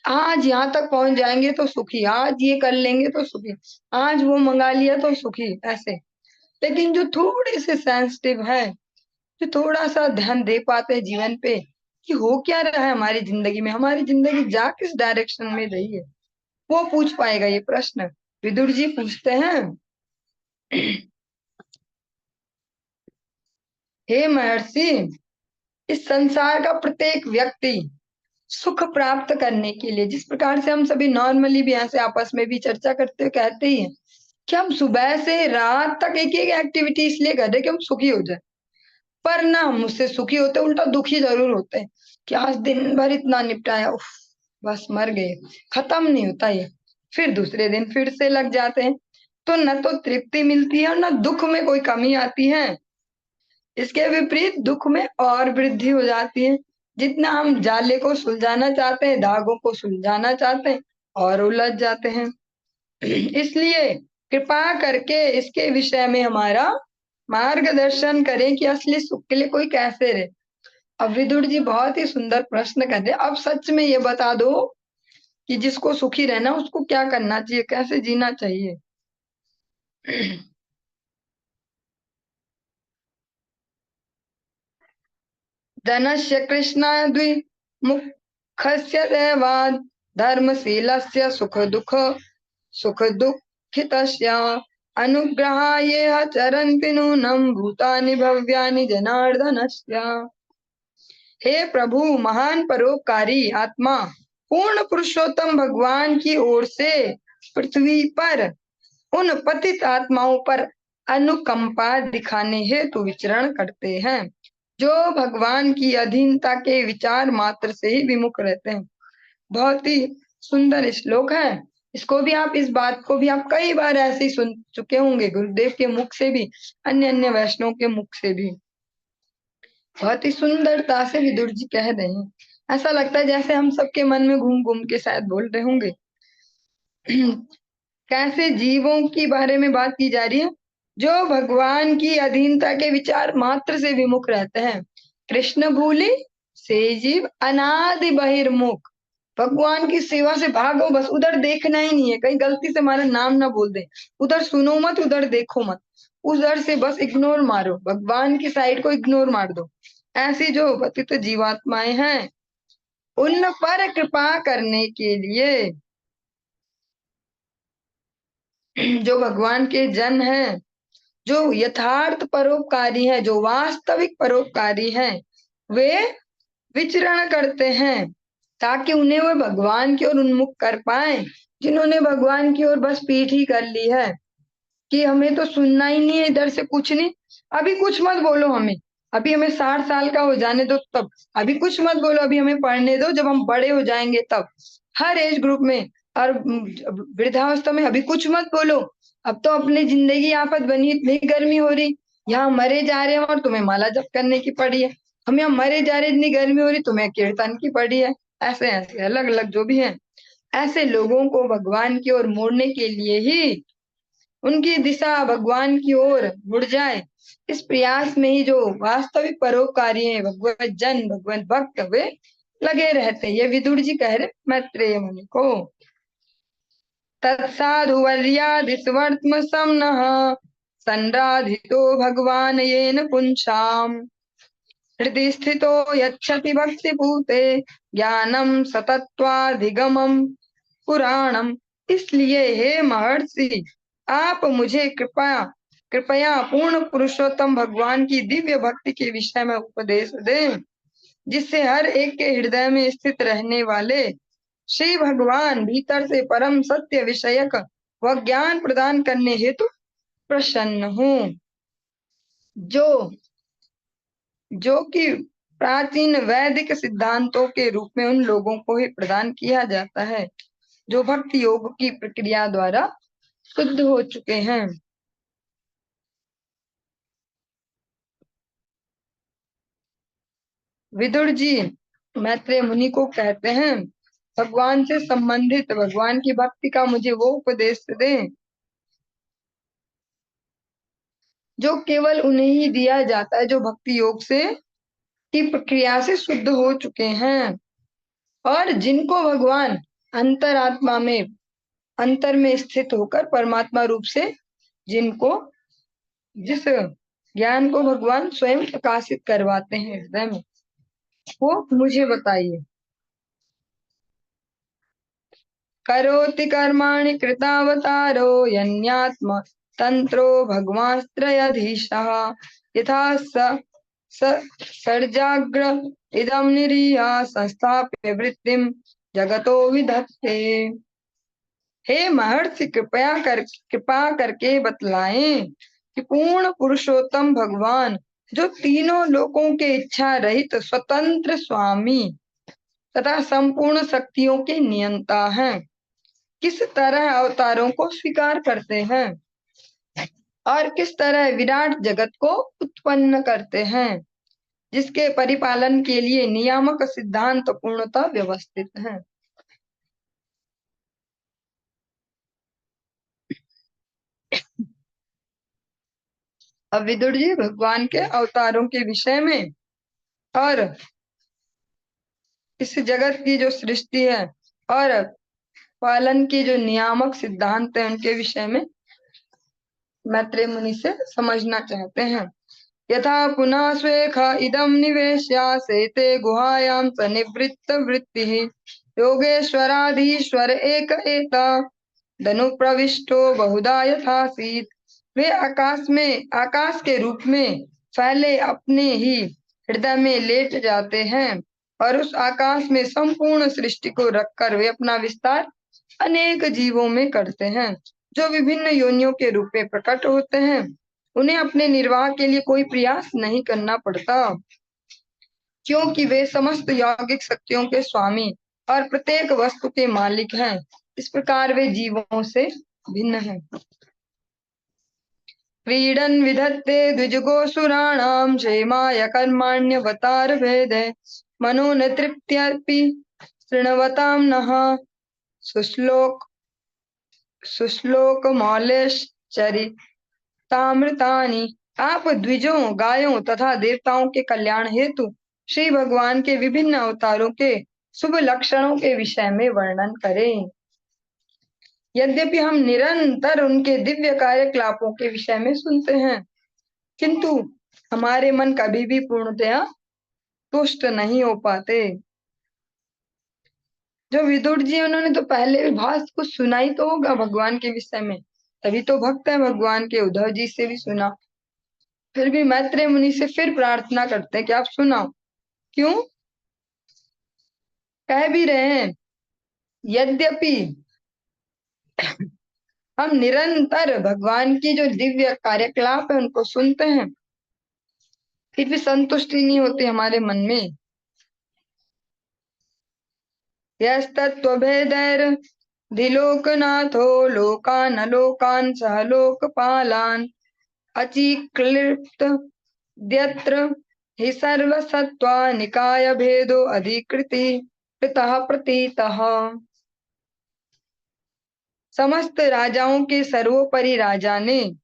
आज यहाँ तक पहुंच जाएंगे तो सुखी, आज ये कर लेंगे तो सुखी, आज वो मंगा लिया तो सुखी, ऐसे। लेकिन जो थोड़े से सेंसिटिव है, जो थोड़ा सा ध्यान दे पाते हैं जीवन पे कि हो क्या रहा है हमारी जिंदगी में, हमारी जिंदगी जा किस डायरेक्शन में रही है, वो पूछ पाएगा ये प्रश्न। विदुर जी पूछते हैं, हे महर्षि, इस संसार का प्रत्येक व्यक्ति सुख प्राप्त करने के लिए, जिस प्रकार से हम सभी नॉर्मली भी ऐसे आपस में भी चर्चा करते हुए कहते ही हैं कि हम सुबह से रात तक एक एक एक्टिविटी इसलिए कर रहे हैं कि हम सुखी हो जाए, पर ना हम उससे सुखी होते, उल्टा दुखी जरूर होते हैं कि आज दिन भर इतना निपटाया, उफ, बस मर गए, खत्म नहीं होता ये, फिर दूसरे दिन फिर से लग जाते हैं। तो न तो तृप्ति मिलती है और न दुख में कोई कमी आती है। इसके विपरीत दुख में और वृद्धि हो जाती है। जितना हम जाले को सुलझाना चाहते हैं, धागों को सुलझाना चाहते हैं, और उलझ जाते हैं। इसलिए कृपा करके इसके विषय में हमारा मार्गदर्शन करें कि असली सुख के लिए कोई कैसे रहे। अब विदुर जी बहुत ही सुंदर प्रश्न कर रहे हैं, अब सच में ये बता दो कि जिसको सुखी रहना उसको क्या करना चाहिए, कैसे जीना चाहिए। धनस्य कृष्णाद्विमुखस्य देवात् धर्मशीलस्य सुख दुःखितस्य अनुग्रहाय चरन्ति नूनं भूतानि भव्यानि जनार्दनस्य। हे प्रभु, महान परोपकारी आत्मा पूर्ण पुरुषोत्तम भगवान की ओर से पृथ्वी पर उन पतित आत्माओं पर अनुकंपा दिखाने हेतु विचरण करते हैं, जो भगवान की अधीनता के विचार मात्र से ही विमुख रहते हैं। बहुत ही सुंदर श्लोक है। इसको भी आप, इस बात को भी आप कई बार ऐसे ही सुन चुके होंगे, गुरुदेव के मुख से भी, अन्य अन्य वैष्णव के मुख से भी। बहुत ही सुंदरता से विदुर जी कह रहे हैं, ऐसा लगता है जैसे हम सबके मन में घूम घूम के शायद बोल रहे होंगे। कैसे जीवों की बारे में बात की जा रही है जो भगवान की अधीनता के विचार मात्र से विमुख रहते हैं। कृष्ण भूले से जीव अनादि बहिर्मुख। भगवान की सेवा से भागो, बस उधर देखना ही नहीं है, कहीं गलती से हमारा नाम ना बोल दे, उधर सुनो मत, उधर देखो मत, उधर से बस इग्नोर मारो, भगवान की साइड को इग्नोर मार दो। ऐसी जो पतित जीवात्माएं हैं उन पर कृपा करने के लिए जो भगवान के जन हैं, जो यथार्थ परोपकारी हैं, जो वास्तविक परोपकारी हैं, वे विचरण करते हैं ताकि उन्हें वो भगवान की ओर उन्मुख कर पाए। जिन्होंने भगवान की ओर बस पीठ ही कर ली है कि हमें तो सुनना ही नहीं है, इधर से कुछ नहीं, अभी कुछ मत बोलो हमें, अभी हमें 60 साल का हो जाने दो तब, अभी कुछ मत बोलो, अभी हमें पढ़ने दो, जब हम बड़े हो जाएंगे तब, हर एज ग्रुप में। और वृद्धावस्था में अभी कुछ मत बोलो, अब तो अपनी जिंदगी आफत बनी, इतनी गर्मी हो रही, यहाँ मरे जा रहे हैं और तुम्हें माला जप करने की पड़ी है, हम यहाँ मरे जा रहे, इतनी गर्मी हो रही, तुम्हें कीर्तन की पड़ी है। ऐसे ऐसे अलग अलग जो भी है, ऐसे लोगों को भगवान की ओर मोड़ने के लिए ही, उनकी दिशा भगवान की ओर मुड़ जाए, इस प्रयास में ही जो वास्तविक परोपकारी हैं, भगवत जन, भगवत भक्त, वे लगे रहते हैं। ये विदुर जी कह रहे मैत्रेय मुनि को। तत्साधुवर्यादिस्वर्त्म समनः संराधितो भगवान येन पुंसाम् हृदि स्थितो यच्छति भक्तिपूते ज्ञानम सतत्वाधिगमम पुराणम। इसलिए हे महर्षि, आप मुझे कृपया कृपया पूर्ण पुरुषोत्तम भगवान की दिव्य भक्ति के विषय में उपदेश दें, जिससे हर एक के हृदय में स्थित रहने वाले श्री भगवान भीतर से परम सत्य विषयक व ज्ञान प्रदान करने हेतु प्रसन्न हूँ। जो जो कि प्राचीन वैदिक सिद्धांतों के रूप में उन लोगों को ही प्रदान किया जाता है जो भक्ति योग की प्रक्रिया द्वारा शुद्ध हो चुके हैं। विदुर जी मैत्रेय मुनि को कहते हैं, भगवान से संबंधित भगवान की भक्ति का मुझे वो उपदेश दें जो केवल उन्हें ही दिया जाता है जो भक्ति योग से की प्रक्रिया से शुद्ध हो चुके हैं, और जिनको भगवान अंतरात्मा में अंतर में स्थित होकर परमात्मा रूप से, जिनको जिस ज्ञान को भगवान स्वयं प्रकाशित करवाते हैं हृदय में, वो मुझे बताइए। करोति कर्माणि कृतावतारो यन्यात्म तंत्रो भगवास्त्रयधीशः यथा स सर्जाग्र इदं निरीह संस्थाप्य वृत्तिम जगतो विधत्ते। हे महर्षि, कृपा करके बतलाएं कि पूर्ण पुरुषोत्तम भगवान जो तीनों लोकों के इच्छा रहित स्वतंत्र स्वामी तथा संपूर्ण शक्तियों के नियंता हैं, किस तरह अवतारों को स्वीकार करते हैं और किस तरह विराट जगत को उत्पन्न करते हैं, जिसके परिपालन के लिए नियामक सिद्धांत पूर्णतः व्यवस्थित हैं। अब विदुर जी भगवान के अवतारों के विषय में और इस जगत की जो सृष्टि है और पालन की जो नियामक सिद्धांत है उनके विषय में मैत्रेय मुनि से समझना चाहते हैं। यथा पुनः स्वेख इदम निवेश्य सेते गुहायां स निवृत्त वृत्ति योगेश्वराधीश्वर एक एता धनु प्रविष्टो बहुधा यथासीत। वे आकाश के रूप में फैले अपने ही हृदय में लेट जाते हैं और उस आकाश में संपूर्ण सृष्टि को रखकर वे अपना विस्तार अनेक जीवों में करते हैं, जो विभिन्न योनियों के रूप में प्रकट होते हैं। उन्हें अपने निर्वाह के लिए कोई प्रयास नहीं करना पड़ता, क्योंकि वे समस्त यौगिक शक्तियों के स्वामी और प्रत्येक वस्तु के मालिक हैं। इस प्रकार वे जीवों से भिन्न हैं। क्रीडन विधत्ते द्विजगोसुराणाम क्षेमाय कर्माण्यवतार भेदे मनो न तृप्त्यर्पि शृण्वताम नः सुश्लोक सुश्लोक मौलेश्चरितामृतानि। आप द्विजों, गायों तथा देवताओं के कल्याण हेतु श्री भगवान के विभिन्न अवतारों के शुभ लक्षणों के विषय में वर्णन करें। यद्यपि हम निरंतर उनके दिव्य कार्यकलापों के विषय में सुनते हैं, किंतु हमारे मन कभी भी पूर्णतया तुष्ट नहीं हो पाते। जो विदुर जी, उन्होंने तो पहले भी बहुत कुछ सुना ही तो होगा भगवान के विषय में, तभी तो भक्त है भगवान के। उद्धव जी से भी सुना, फिर भी मैत्रेय मुनि से फिर प्रार्थना करते हैं कि आप सुनाओ। क्यों? कह भी रहे हैं, यद्यपि हम निरंतर भगवान की जो दिव्य कार्यकलाप है उनको सुनते हैं, फिर भी संतुष्टि नहीं होती हमारे मन में। यस्तत्त्वभेदैर्धिलोकनाथो लोकान् अलोकान् सह लोकपालान् अचिक्लिप्तद्यत्र हि सर्वसत्त्वा निकाय भेदो अधिकृति कृतः प्रतीतः। समस्त राजाओं के सर्वोपरि राजा ने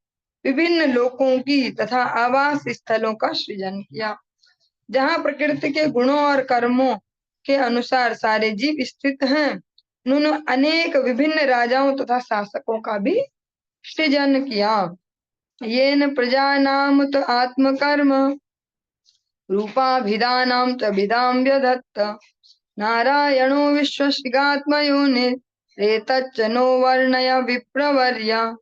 विभिन्न लोकों की तथा आवास स्थलों का सृजन किया, जहाँ प्रकृति के गुणों और कर्मों के अनुसार सारे जीव स्थित हैं। उन्होंने अनेक विभिन्न राजाओं तथा शासकों का भी सृजन किया। येन प्रजानां तो आत्मकर्म रूपाभिधानां च विदां व्यधत्त नारायणो विश्वसिगात्मयोनिरेतच्च नो वर्णय विप्रवर्य।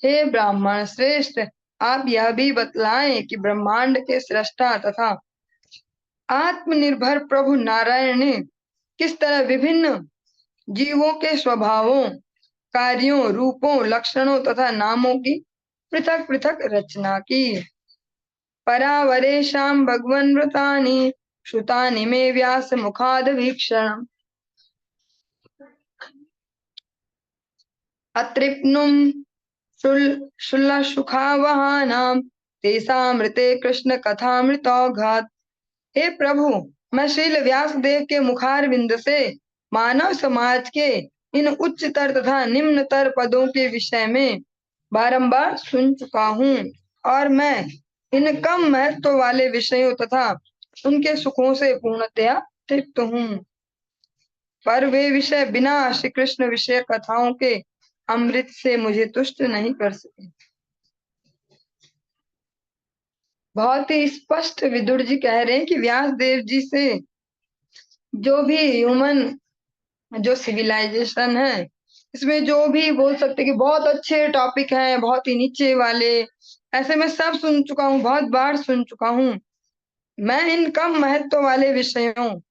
हे ब्राह्मण श्रेष्ठ, आप यह भी बतलाएं कि ब्रह्मांड के सृष्टा तथा आत्मनिर्भर प्रभु नारायण ने किस तरह विभिन्न जीवों के स्वभावों, कार्यों, रूपों, लक्षणों तथा नामों की पृथक पृथक रचना की। परावरेशां भगवन् व्रतानि श्रुतानि मे व्यास मुखाद वीक्षण। अतृप्नुं शुल्लसुखावहानां तेषामृते कृष्ण कथामृतौघात्। हे प्रभु, मैं श्रील व्यास देव के मुखारविंद से मानव समाज के इन उच्चतर तथा निम्नतर पदों के विषय में बारंबार सुन चुका हूँ, और मैं इन कम महत्व वाले विषयों तथा उनके सुखों से पूर्णतया तृप्त हूँ। पर वे विषय बिना श्री कृष्ण विषय कथाओं के अमृत से मुझे तुष्ट नहीं कर सके। बहुत ही स्पष्ट विदुर जी कह रहे हैं कि व्यास देव जी से जो भी ह्यूमन जो सिविलाइजेशन है, इसमें जो भी बोल सकते कि बहुत अच्छे टॉपिक हैं, बहुत ही नीचे वाले, ऐसे मैं सब सुन चुका हूँ, बहुत बार सुन चुका हूँ। मैं इन कम महत्व वाले विषयों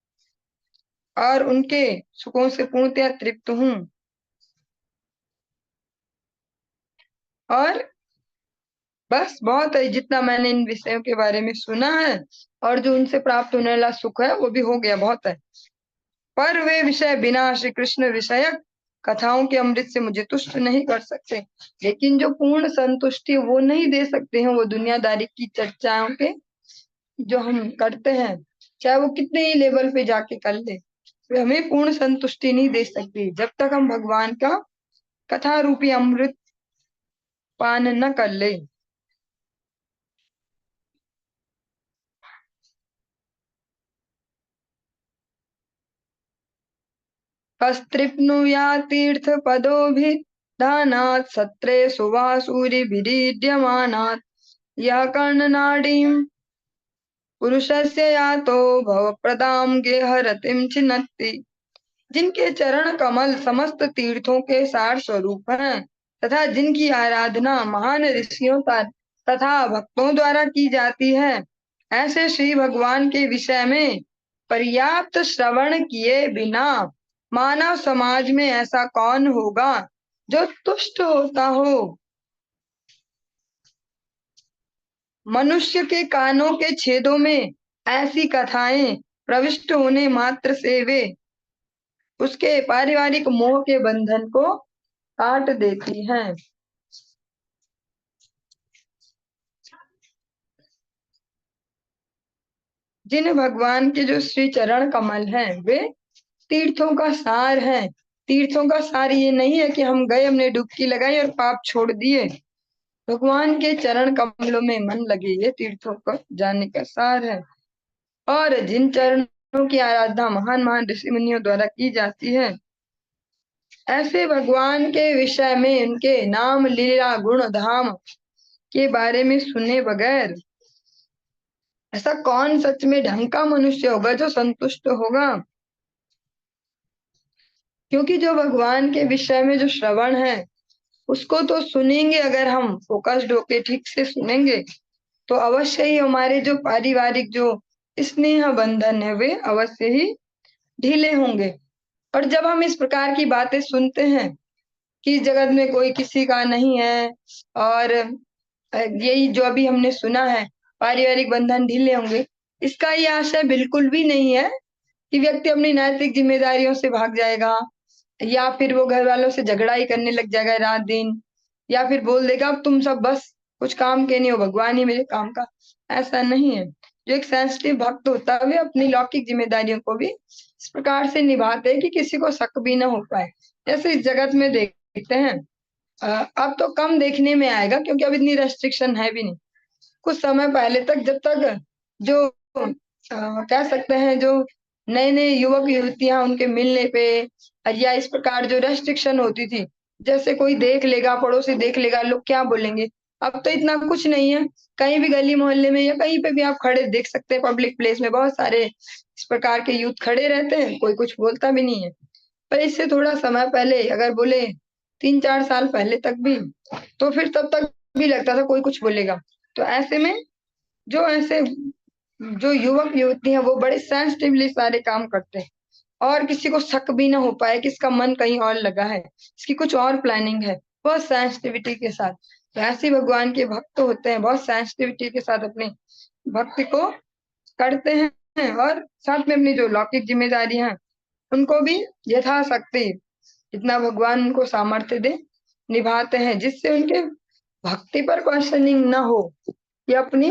और उनके सुखों से पूर्णतया तृप्त हूँ, और बस बहुत है जितना मैंने इन विषयों के बारे में सुना है, और जो उनसे प्राप्त होने वाला सुख है वो भी हो गया, बहुत है। पर वे विषय बिना श्री कृष्ण विषयक कथाओं के अमृत से मुझे तुष्ट नहीं कर सकते। लेकिन जो पूर्ण संतुष्टि वो नहीं दे सकते हैं, वो दुनियादारी की चर्चाओं के जो हम करते हैं, चाहे वो कितने ही लेवल पे जाके कर ले, वे हमें पूर्ण संतुष्टि नहीं दे सकती जब तक हम भगवान का कथा रूपी अमृत पान न कर ले। कस्तृप्नुया तीर्थ पदोभिधानात् सत्रे सुवासूरिभिरीड्यमानात् यः कर्णनाडीं पुरुषस्य यातो भवप्रदां गेहरतिं छिन्नति। जिनके चरण कमल समस्त तीर्थों के सार स्वरूप हैं तथा जिनकी आराधना महान ऋषियों तथा भक्तों द्वारा की जाती है, ऐसे श्री भगवान के विषय में पर्याप्त श्रवण किए बिना मानव समाज में ऐसा कौन होगा जो तुष्ट होता हो। मनुष्य के कानों के छेदों में ऐसी कथाएं प्रविष्ट होने मात्र से वे उसके पारिवारिक मोह के बंधन को काट देती हैं। जिन भगवान के जो श्री चरण कमल हैं, वे तीर्थों का सार हैं, तीर्थों का सार ये नहीं है कि हम गए, हमने डुबकी लगाई और पाप छोड़ दिए। भगवान के चरण कमलों में मन लगे, ये तीर्थों का जाने का सार है। और जिन चरणों की आराधना महान महान ऋषि मुनियों द्वारा की जाती है, ऐसे भगवान के विषय में, उनके नाम लीला गुण धाम के बारे में सुने बगैर ऐसा कौन सच में ढंग का मनुष्य होगा जो संतुष्ट होगा। क्योंकि जो भगवान के विषय में जो श्रवण है, उसको तो सुनेंगे, अगर हम फोकस्ड होके ठीक से सुनेंगे तो अवश्य ही हमारे जो पारिवारिक जो स्नेह बंधन है वे अवश्य ही ढीले होंगे। और जब हम इस प्रकार की बातें सुनते हैं कि जगत में कोई किसी का नहीं है, और यही जो अभी हमने सुना है, पारिवारिक बंधन ढीले होंगे, इसका ये आशय बिल्कुल भी नहीं है कि व्यक्ति अपनी नैतिक जिम्मेदारियों से भाग जाएगा, या फिर वो घर वालों से झगड़ा ही करने लग जाएगा रात दिन, या फिर बोल देगा अब तुम सब बस कुछ काम के नहीं हो, भगवान ही मेरे काम का। ऐसा नहीं है। जो एक सेंसिटिव भक्त होता है वे अपनी लौकिक जिम्मेदारियों को भी इस प्रकार से निभाते हैं कि किसी को शक भी ना हो पाए। जैसे इस जगत में देखते हैं, अब तो कम देखने में आएगा क्योंकि अब इतनी रेस्ट्रिक्शन है भी नहीं। कुछ समय पहले तक, जब तक जो कह सकते हैं जो नए नए युवक युवतियां उनके मिलने पे या इस प्रकार जो रेस्ट्रिक्शन होती थी, जैसे कोई देख लेगा, पड़ोसी देख लेगा, लोग क्या बोलेंगे, अब तो इतना कुछ नहीं है। कहीं भी गली मोहल्ले में या कहीं पे भी आप खड़े देख सकते हैं, पब्लिक प्लेस में बहुत सारे इस प्रकार के यूथ खड़े रहते हैं, कोई कुछ बोलता भी नहीं है। पर इससे थोड़ा समय पहले अगर बोले, 3-4 साल पहले तक भी, तो फिर तब तक भी लगता था कोई कुछ बोलेगा। तो ऐसे में जो ऐसे जो युवक युवती हैं वो बड़े सेंसिटिवली सारे काम करते हैं, और किसी को शक भी ना हो पाए कि इसका मन कहीं और लगा है, इसकी कुछ और प्लानिंग है, बहुत सेंसिटिविटी के साथ। तो ऐसे भगवान के भक्त होते हैं, बहुत सेंसिटिविटी के साथ अपनी भक्ति को करते हैं, और साथ में अपनी जो लौकिक जिम्मेदारियां हैं उनको भी यथाशक्ति जितना भगवान उनको सामर्थ्य दे निभाते हैं, जिससे उनके भक्ति पर क्वेश्चनिंग ना हो कि अपनी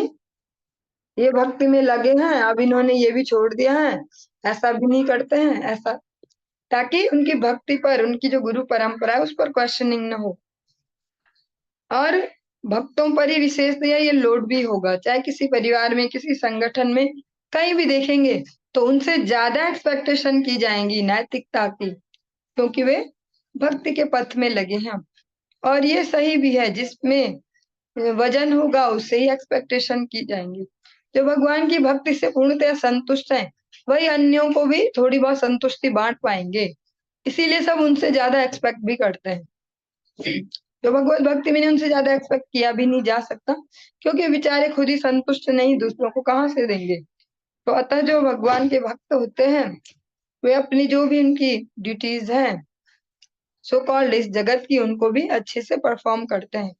ये भक्ति में लगे हैं, अब इन्होंने ये भी छोड़ दिया है, ऐसा भी नहीं करते हैं ऐसा, ताकि उनकी भक्ति पर, उनकी जो गुरु परंपरा है उस पर क्वेश्चनिंग ना हो। और भक्तों पर ही विशेषतः ये लोड भी होगा, चाहे किसी परिवार में, किसी संगठन में, कहीं भी देखेंगे तो उनसे ज्यादा एक्सपेक्टेशन की जाएंगी नैतिकता की, क्योंकि वे भक्ति के पथ में लगे हैं। और ये सही भी है, जिसमें वजन होगा उससे ही एक्सपेक्टेशन की जाएंगी। जो भगवान की भक्ति से पूर्णतः संतुष्ट हैं, वही अन्यों को भी थोड़ी बहुत संतुष्टि बांट पाएंगे, इसीलिए सब उनसे ज्यादा एक्सपेक्ट भी करते हैं। जो भगवत भक्ति में उनसे ज्यादा एक्सपेक्ट किया भी नहीं जा सकता, क्योंकि बेचारे खुद ही संतुष्ट नहीं, दूसरों को कहाँ से देंगे। तो अतः जो भगवान के भक्त होते हैं वे अपनी जो भी उनकी ड्यूटीज हैं सो कॉल्ड इस जगत की, उनको भी अच्छे से परफॉर्म करते हैं।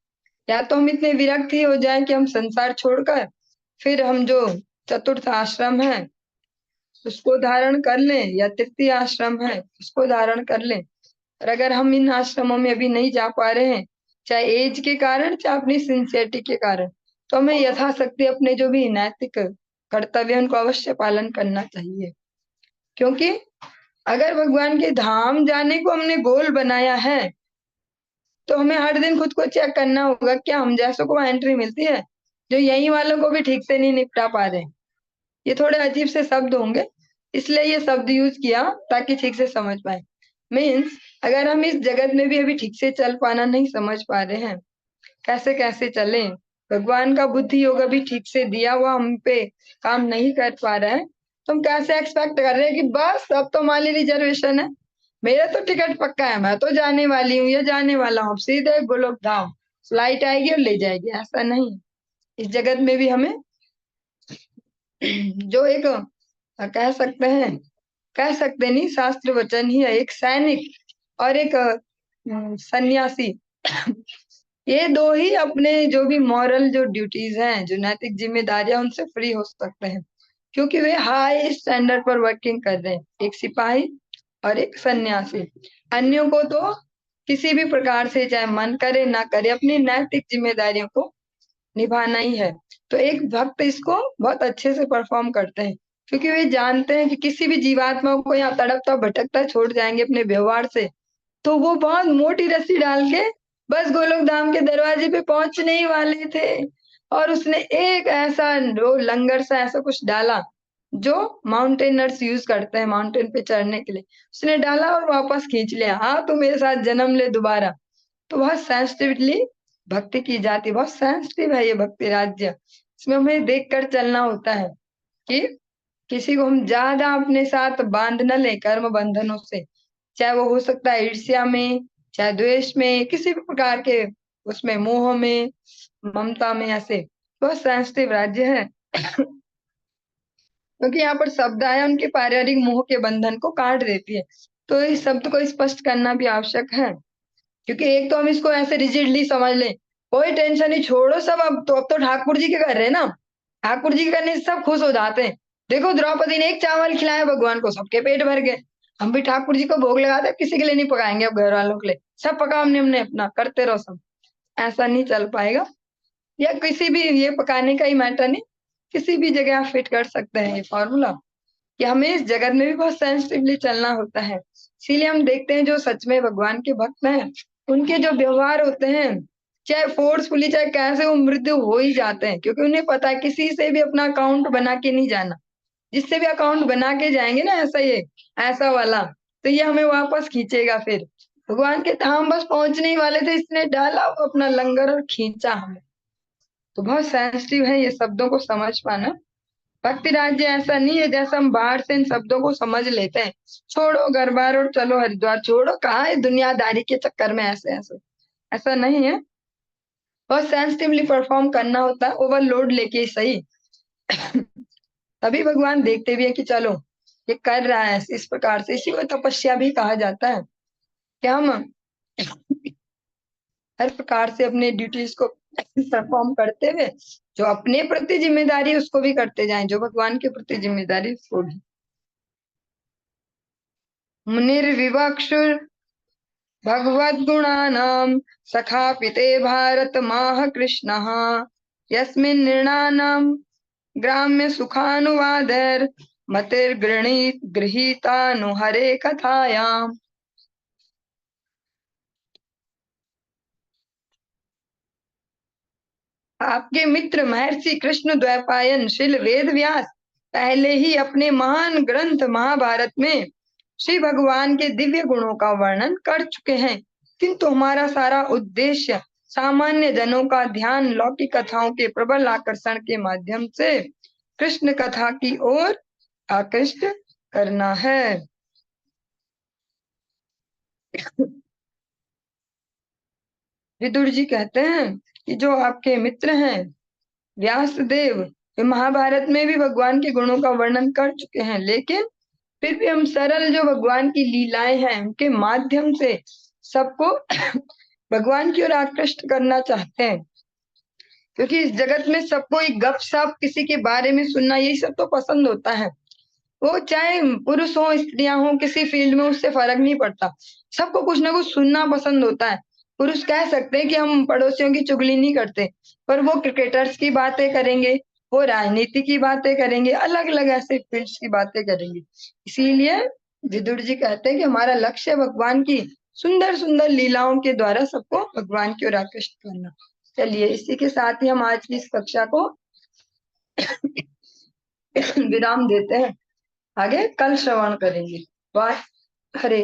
या तो हम इतने विरक्त ही हो जाएं कि हम संसार छोड़कर फिर हम जो चतुर्थ आश्रम है उसको धारण कर लें, या तृतीय आश्रम है उसको धारण कर लें। और अगर हम इन आश्रमों में अभी नहीं जा पा रहे हैं, चाहे एज के कारण, चाहे अपनी सिंसियरिटी के कारण, तो हमें यथाशक्ति अपने जो भी नैतिक कर्तव्य उनको अवश्य पालन करना चाहिए। क्योंकि अगर भगवान के धाम जाने को हमने गोल बनाया है तो हमें हर दिन खुद को चेक करना होगा, क्या हम जैसों को एंट्री मिलती है जो यही वालों को भी ठीक से नहीं निपटा पा रहे। ये थोड़े अजीब से शब्द होंगे, इसलिए ये शब्द यूज किया ताकि ठीक से समझ पाए। मीन्स अगर हम इस जगत में भी अभी ठीक से चल पाना नहीं समझ पा रहे हैं, कैसे कैसे चले, भगवान का बुद्धि योग अभी ठीक से दिया हुआ हम पे काम नहीं कर पा रहा है, तो हम कैसे एक्सपेक्ट कर रहे हैं कि बस अब तो हमारी रिजर्वेशन है, मेरा तो टिकट पक्का है, मैं तो जाने वाली हूँ या जाने वाला हूँ, सीधे गोलोक धाम फ्लाइट आएगी और ले जाएगी। ऐसा नहीं। इस जगत में भी हमें जो एक कह सकते नहीं, शास्त्र वचन ही है, एक सैनिक और एक सन्यासी ये दो ही अपने जो भी मॉरल जो ड्यूटीज हैं, जो नैतिक जिम्मेदारियां, उनसे फ्री हो सकते हैं, क्योंकि वे हाई स्टैंडर्ड पर वर्किंग कर रहे हैं, एक सिपाही और एक सन्यासी। अन्यों को तो किसी भी प्रकार से, चाहे मन करे ना करे, अपनी नैतिक जिम्मेदारियों को निभाना ही है। तो एक भक्त इसको बहुत अच्छे से परफॉर्म करते हैं, क्योंकि वे जानते हैं कि किसी भी जीवात्मा को यहाँ तड़पता भटकता छोड़ जाएंगे अपने व्यवहार से, तो वो बहुत मोटी रस्सी डाल के बस गोलोक धाम के दरवाजे पे पहुंचने ही वाले थे, और उसने एक ऐसा वो लंगर सा ऐसा कुछ डाला जो माउंटेनर्स यूज करते हैं माउंटेन पे चढ़ने के लिए, उसने डाला और वापस खींच लिया, हाँ तू मेरे साथ जन्म ले दोबारा। तो बहुत सेंसिटिवली भक्ति की जाती है, बहुत सेंसिटिव है ये भक्ति राज्य। इसमें हमें देख कर चलना होता है कि किसी को हम ज्यादा अपने साथ बांध न ले कर्म बंधनों से, चाहे वो हो सकता है ईर्ष्या में, चाहे द्वेष में, किसी भी प्रकार के उसमें, मोह में, ममता में, ऐसे बहुत सेंसिटिव राज्य है। क्योंकि यहाँ पर शब्द आया उनके पारिवारिक मोह के बंधन को काट देती है, तो इस शब्द को स्पष्ट करना भी आवश्यक है। क्योंकि एक तो हम इसको ऐसे रिजिडली समझ लें, कोई टेंशन नहीं, छोड़ो सब, अब तो ठाकुर जी के कर रहे हैं ना, ठाकुर जी के करने से सब खुश हो जाते हैं। देखो द्रौपदी ने एक चावल खिलाया भगवान को, सबके पेट भर गए। हम भी ठाकुर जी को भोग लगाते हैं, किसी के लिए नहीं पकाएंगे अब, घर वालों के लिए सब पका हमने हमने अपना करते रहो सब, ऐसा नहीं चल पाएगा। या किसी भी, ये पकाने का ही मैटर नहीं, किसी भी जगह आप फिट कर सकते हैं ये फॉर्मूला, कि हमें इस जगत में भी बहुत सेंसिटिवली चलना होता है। इसीलिए हम देखते हैं जो सच में भगवान के भक्त हैं, उनके जो व्यवहार होते हैं, चाहे फोर्सफुली चाहे कैसे, वो मृत्यु हो ही जाते हैं, क्योंकि उन्हें पता है किसी से भी अपना अकाउंट बना के नहीं जाना। जिससे भी अकाउंट बना के जाएंगे ना ऐसा, ये ऐसा वाला, तो ये हमें वापस खींचेगा। फिर भगवान के धाम बस पहुंचने ही वाले थे, इसने डाला वो अपना लंगर और खींचा हमें। तो बहुत सेंसिटिव है ये शब्दों को समझ पाना। भक्ति राज्य ऐसा नहीं है जैसा हम बाहर से इन शब्दों को समझ लेते हैं, छोड़ो घर बार और चलो हरिद्वार, छोड़ो कहाँ है दुनियादारी के चक्कर में ऐसे ऐसे, ऐसा नहीं है। बहुत सेंसिटिवली परफॉर्म करना होता है, ओवरलोड लेके ही सही। तभी भगवान देखते भी है कि चलो ये कर रहा है इस प्रकार से, इसी को तपस्या भी कहा जाता है, कि हम हर प्रकार से अपने ड्यूटीज को परफॉर्म करते हुए, जो अपने प्रति जिम्मेदारी है उसको भी करते जाएं, जो भगवान के प्रति जिम्मेदारी उसको भी। मुनिर्विवक्षुर भगवद गुणानाम सखा पिते भारत माह कृष्णः, यस्मिन् नृणानाम ग्राम्य सुखानुवादैर मतिर्गृहीत गृहीतानुहरे कथायाम। आपके मित्र महर्षि कृष्ण द्वैपायन श्रील वेद व्यास पहले ही अपने महान ग्रंथ महाभारत में श्री भगवान के दिव्य गुणों का वर्णन कर चुके हैं, किंतु हमारा सारा उद्देश्य सामान्य जनों का ध्यान लौकिक कथाओं के प्रबल आकर्षण के माध्यम से कृष्ण कथा की ओर आकृष्ट करना है। विदुर जी कहते हैं कि जो आपके मित्र हैं व्यास देव, वे महाभारत में भी भगवान के गुणों का वर्णन कर चुके हैं, लेकिन फिर भी हम सरल जो भगवान की लीलाएं हैं उनके माध्यम से सबको भगवान की ओर आकृष्ट करना चाहते हैं। क्योंकि इस जगत में सबको एक गप सप किसी के बारे में सुनना यही सब तो पसंद होता है, वो चाहे पुरुष हो स्त्रियां हो, किसी फील्ड में उससे फर्क नहीं पड़ता, सबको कुछ ना कुछ सुनना पसंद होता है। पुरुष कह सकते हैं कि हम पड़ोसियों की चुगली नहीं करते, पर वो क्रिकेटर्स की बातें करेंगे, वो राजनीति की बातें करेंगे, अलग अलग ऐसे फील्ड्स की बातें करेंगे। इसीलिए विदुर जी कहते हैं कि हमारा लक्ष्य भगवान की सुंदर सुंदर लीलाओं के द्वारा सबको भगवान की ओर आकृष्ट करना। चलिए इसी के साथ ही हम आज की इस कक्षा को विराम देते हैं, आगे कल श्रवण करेंगे। वाह हरे